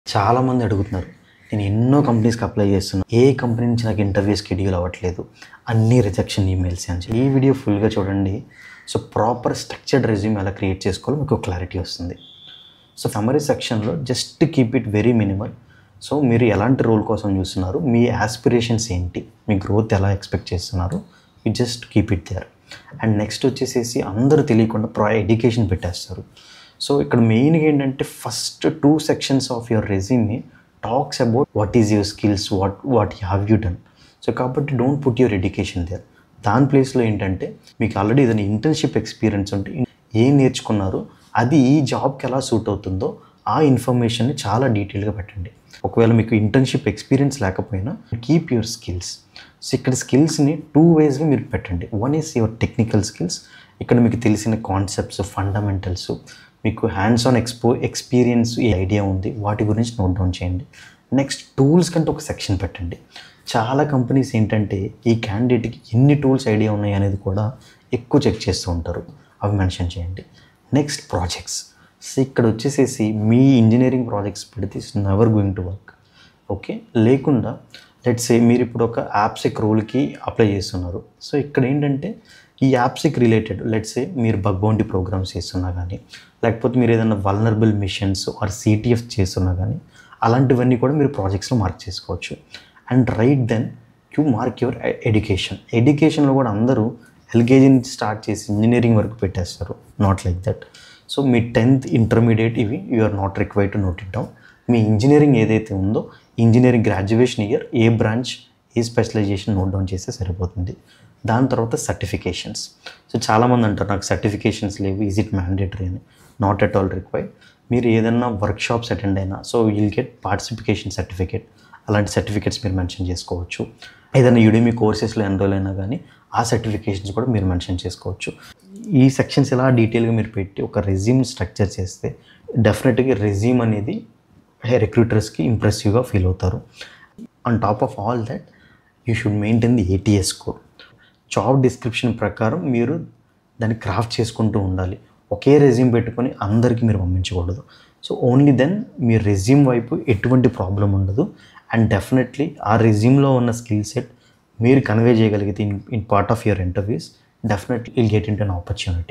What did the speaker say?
చాలామంది అడుగుతున్నారు. నేను ఎన్నో కంపెనీస్‌కి అప్లై చేస్తున్నా. ఏ కంపెనీ నుంచి నాకు ఇంటర్వ్యూ షెడ్యూల్ అవ్వట్లేదు. అన్నీ రిజెక్షన్ ఈమెయిల్సే అని చెప్పి. ఈ వీడియో ఫుల్‌గా చూడండి. సో, ప్రాపర్ స్ట్రక్చర్డ్ రెజ్యూమ్ ఎలా క్రియేట్ చేసుకోవాలో మీకు క్లారిటీ వస్తుంది. సో, సమ్మరీ సెక్షన్‌లో just keep it very minimal. So, మీరు ఎలాంటి రోల్ కోసం చూస్తున్నారు, మీ యాస్పిరేషన్స్ ఏంటి, మీ గ్రోత్ ఎలా ఎక్స్పెక్ట్ చేస్తున్నారు, you just keep it there. And next వచ్చేసేసి అందరూ తెలియకుండా ఎడ్యుకేషన్ పెట్టేస్తారు. సో, ఇక్కడ మెయిన్‌గా ఏంటంటే first 2 sections of your resume talks about what is your skills, what have you done. So, కాబట్టి don't put your education there. దాని ప్లేస్లో ఏంటంటే మీకు ఆల్రెడీ ఏదైనా ఇంటర్న్షిప్ ఎక్స్పీరియన్స్ ఉంటే ఏం నేర్చుకున్నారు, అది ఈ జాబ్కి ఎలా సూట్ అవుతుందో ఆ ఇన్ఫర్మేషన్ని చాలా డీటెయిల్గా పెట్టండి. ఒకవేళ మీకు ఇంటర్న్షిప్ ఎక్స్పీరియన్స్ లేకపోయినా కీప్ యువర్ స్కిల్స్. సో, ఇక్కడ స్కిల్స్ని 2 వేస్గా మీరు పెట్టండి. One is your technical skills. ఇక్కడ మీకు తెలిసిన కాన్సెప్ట్స్, ఫండమెంటల్స్, మీకు హ్యాండ్స్ ఆన్ ఎక్స్పీరియన్స్ ఈ ఐడియా ఉంది, వాటి గురించి నోట్ డౌన్ చేయండి. నెక్స్ట్ టూల్స్ కంటే ఒక సెక్షన్ పెట్టండి. చాలా కంపెనీస్ ఏంటంటే ఈ క్యాండిడేట్కి ఎన్ని టూల్స్ ఐడియా ఉన్నాయి అనేది కూడా ఎక్కువ చెక్ చేస్తూ ఉంటారు. అవి మెన్షన్ చేయండి. Next projects. సో, ఇక్కడ వచ్చేసేసి మీ ఇంజనీరింగ్ ప్రాజెక్ట్స్ పెడితే it's never going to work. Okay, లేకుండా లెట్స్ సే మీరు ఇప్పుడు ఒక యాప్సెక్ రోల్కి అప్లై చేస్తున్నారు. సో, ఇక్కడ ఏంటంటే ఈ యాప్సెక్ రిలేటెడ్ లెట్స్ సే మీరు బగ్ బౌంటీ ప్రోగ్రామ్స్ చేస్తున్నా కానీ, లేకపోతే మీరు ఏదైనా వల్నరబుల్ మిషన్స్ ఆర్ సిటిఎఫ్ చేస్తున్నా కానీ, అలాంటివన్నీ కూడా మీరు ప్రాజెక్ట్స్లో మార్క్ చేసుకోవచ్చు. And right then you mark your ఎడ్యుకేషన్లో కూడా అందరూ ఎల్కేజీ నుంచి స్టార్ట్ చేసి ఇంజనీరింగ్ వరకు పెట్టేస్తారు. Not like that. సో, మీ 10th ఇంటర్మీడియట్ ఇవి you are not required to note it down. మీ ఇంజనీరింగ్ ఏదైతే ఉందో ఇంజనీరింగ్ గ్రాడ్యుయేషన్ ఇయర్, ఏ బ్రాంచ్, ఏ స్పెషలైజేషన్ నోట్ డౌన్ చేస్తే సరిపోతుంది. దాని తర్వాత సర్టిఫికేషన్స్. సో, చాలామంది అంటారు నాకు సర్టిఫికేషన్స్ లేవు, ఈజ్ ఇట్ మ్యాండేటరీ అని. Not at all required. మీరు ఏదైనా వర్క్షాప్స్ అటెండ్ అయినా so will get participation certificate. అలాంటి సర్టిఫికేట్స్ మీరు మెన్షన్ చేసుకోవచ్చు. ఏదైనా యుడెమీ కోర్సెస్లో ఎన్రోల్ అయినా కానీ ఆ సర్టిఫికేషన్స్ కూడా మీరు మెన్షన్ చేసుకోవచ్చు. ఈ సెక్షన్స్ ఇలా డీటెయిల్గా మీరు పెట్టి ఒక రెజ్యూమ్ స్ట్రక్చర్ చేస్తే డెఫినెట్గా రెజ్యూమ్ అనేది రిక్రూటర్స్కి ఇంప్రెసివ్గా ఫీల్ అవుతారు. On top of all that you should maintain the ATS score. Job description ప్రకారం మీరు దాన్ని క్రాఫ్ట్ చేసుకుంటూ ఉండాలి. ఒకే రెజ్యూమ్ పెట్టుకొని అందరికీ మీరు పంపించకూడదు. సో, ఓన్లీ దెన్ మీ రెజ్యూమ్ వైపు ఎటువంటి ప్రాబ్లం ఉండదు. అండ్ డెఫినెట్లీ ఆ రెజ్యూమ్లో ఉన్న స్కిల్ సెట్ మీరు కన్వే చేయగలిగితే in part of your interviews, definitely will get into an opportunity.